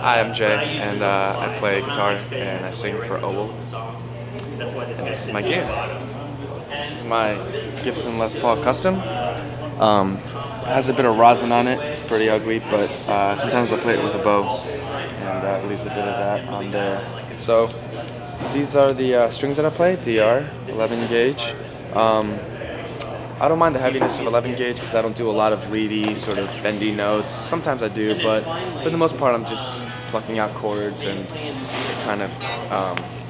Hi, I'm Jay, and I play guitar and I sing for Owel. And this is my gear. This is my Gibson Les Paul Custom. It has a bit of rosin on it. It's pretty ugly, but sometimes I'll play it with a bow, and it leaves a bit of that on there. So these are the strings that I play. DR 11 gauge. I don't mind the heaviness of 11 gauge because I don't do a lot of leady, sort of bendy notes. Sometimes I do, but for the most part I'm just plucking out chords, and it kind of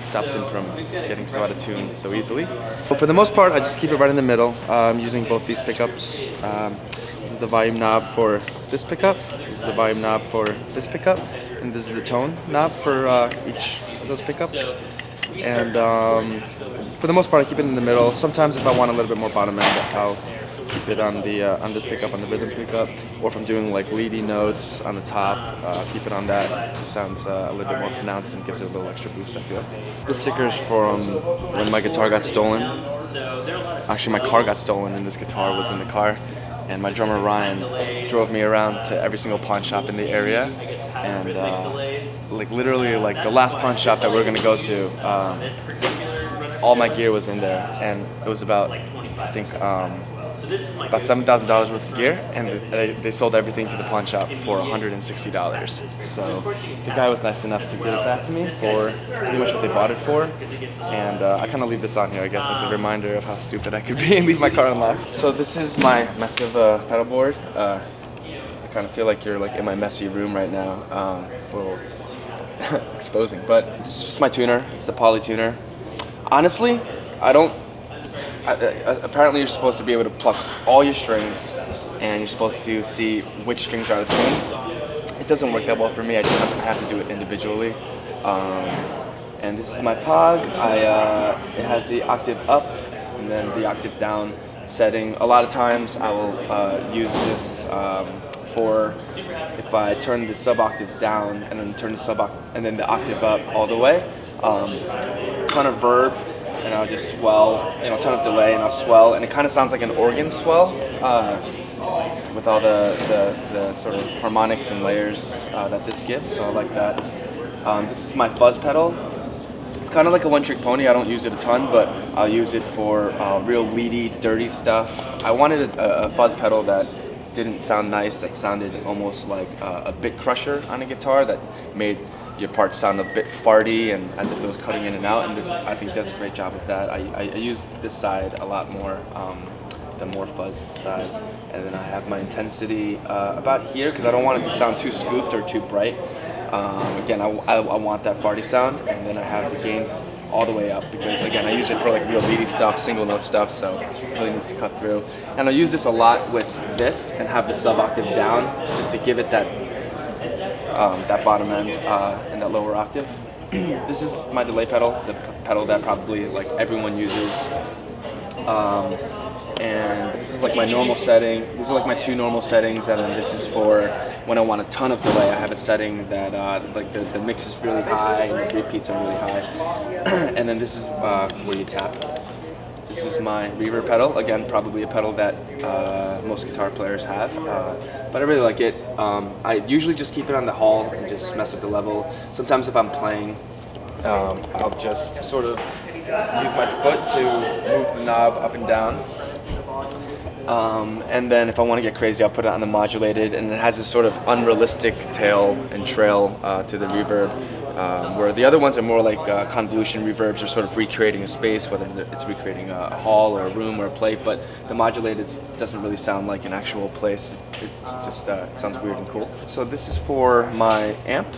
stops him from getting so out of tune so easily. But for the most part I just keep it right in the middle. I'm using both these pickups. This is the volume knob for this pickup, this is the volume knob for this pickup, and this is the tone knob for each of those pickups. And for the most part, I keep it in the middle. Sometimes, if I want a little bit more bottom end, I'll keep it on the on this pickup, on the rhythm pickup, or if I'm doing like leady notes on the top, keep it on that. It just sounds a little bit more pronounced and gives it a little extra boost, I feel. This sticker is from when my guitar got stolen. Actually, my car got stolen, and this guitar was in the car. And my drummer Ryan drove me around to every single pawn shop in the area, and like literally like the last pawn shop that we were gonna go to, all my gear was in there, and it was about, I think, about $7,000 worth of gear, and they sold everything to the pawn shop for $160. So the guy was nice enough to give it back to me for pretty much what they bought it for, and I kind of leave this on here, I guess, as a reminder of how stupid I could be and leave my car unlocked. So this is my massive pedal board. I kind of feel like you're like in my messy room right now. It's a little exposing, but it's just my tuner. It's the Poly tuner. Honestly, apparently you're supposed to be able to pluck all your strings, and you're supposed to see which strings are out of tune. It doesn't work that well for me. I have to do it individually. And this is my Pog. It has the octave up and then the octave down setting. A lot of times I will use this for if I turn the sub octave down and then turn the and then the octave up all the way. Ton of verb, and I'll just swell, ton of delay, and I'll swell, and it kind of sounds like an organ swell with all the sort of harmonics and layers that this gives, so I like that. This is my Fuzz Pedal. It's kind of like a one-trick pony. I don't use it a ton, but I'll use it for real leady, dirty stuff. I wanted a Fuzz Pedal that didn't sound nice, that sounded almost like a bit crusher on a guitar, that made your parts sound a bit farty and as if it was cutting in and out, and this I think does a great job of that. I use this side a lot more, the more fuzzed side, and then I have my intensity about here because I don't want it to sound too scooped or too bright. Again, I want that farty sound, and then I have the gain all the way up because again I use it for like real leady stuff, single note stuff, so it really needs to cut through. And I'll use this a lot with this and have the sub octave down just to give it that bottom end and that lower octave. This is my delay pedal, the pedal that probably like everyone uses. And this is like my normal setting. These are like my two normal settings, and then this is for when I want a ton of delay. I have a setting that like the mix is really high and the repeats are really high. And then this is where you tap. This is my Reaver Pedal. Again, probably a pedal that most guitar players have, but I really like it. I usually just keep it on the hall and just mess with the level. Sometimes if I'm playing, I'll just sort of use my foot to move the knob up and down. And then if I want to get crazy, I'll put it on the modulated, and it has this sort of unrealistic tail and trail to the reverb, where the other ones are more like convolution reverbs, or sort of recreating a space, whether it's recreating a hall or a room or a plate, but the modulated doesn't really sound like an actual place. It's just it sounds weird and cool. So this is for my amp.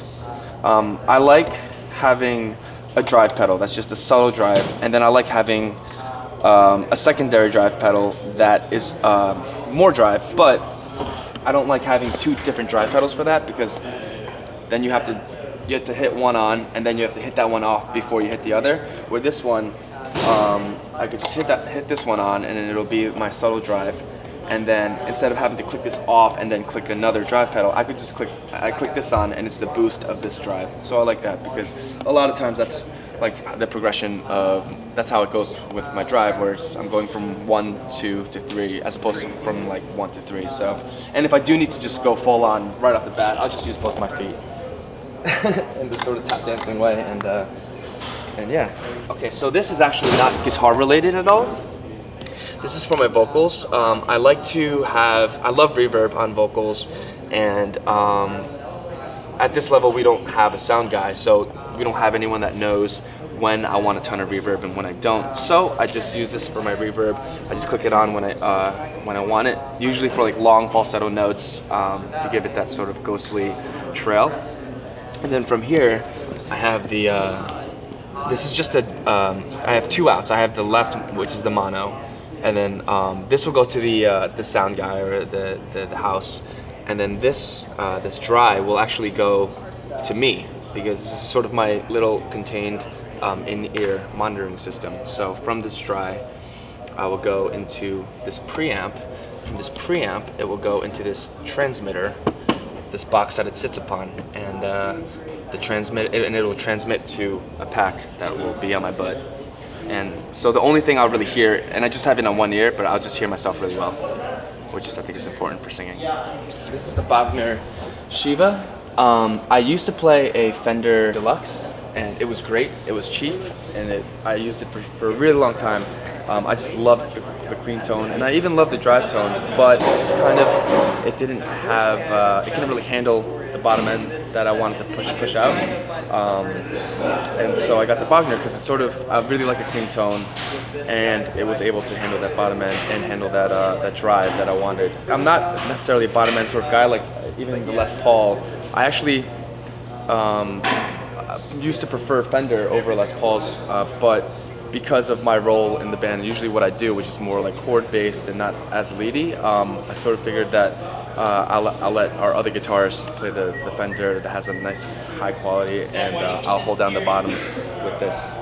I like having a drive pedal that's just a subtle drive, and then I like having a secondary drive pedal that is more drive, but I don't like having two different drive pedals for that, because then you have to hit one on and then you have to hit that one off before you hit the other. Where this one, I could just hit this one on, and then it'll be my subtle drive, and then instead of having to click this off and then click another drive pedal, I could just click this on, and it's the boost of this drive. So I like that, because a lot of times that's like the progression of, that's how it goes with my drive, where I'm going from 1, 2 to 3 as opposed to from like 1 to 3. So, and if I do need to just go full on right off the bat, I'll just use both my feet. in this sort of tap dancing way, and yeah. Okay, so this is actually not guitar related at all. This is for my vocals. I love reverb on vocals, and at this level we don't have a sound guy, so we don't have anyone that knows when I want a ton of reverb and when I don't. So I just use this for my reverb. I just click it on when I want it, usually for like long falsetto notes, to give it that sort of ghostly trail. And then from here, I have the. This is just I have two outs. I have the left, which is the mono, and then this will go to the sound guy or the house, and then this dry will actually go to me, because this is sort of my little contained in-ear monitoring system. So from this dry, I will go into this preamp. From this preamp, it will go into this transmitter, this box that it sits upon, and it will transmit to a pack that will be on my butt. And so the only thing I'll really hear, and I just have it on one ear, but I'll just hear myself really well, which I think is important for singing. This is the Wagner Shiva. I used to play a Fender Deluxe, and it was great. It was cheap, and I used it for a really long time. I just loved the clean tone, and I even loved the drive tone, but it just kind of, it didn't have, it couldn't really handle the bottom end that I wanted to push out. And so I got the Wagner because it's sort of, I really like the clean tone, and it was able to handle that bottom end and handle that drive that I wanted. I'm not necessarily a bottom end sort of guy, like even the Les Paul. I actually used to prefer Fender over Les Pauls, but because of my role in the band, usually what I do, which is more like chord based and not as leady, I sort of figured that I'll let our other guitarists play the Fender that has a nice high quality, and I'll hold down the bottom with this.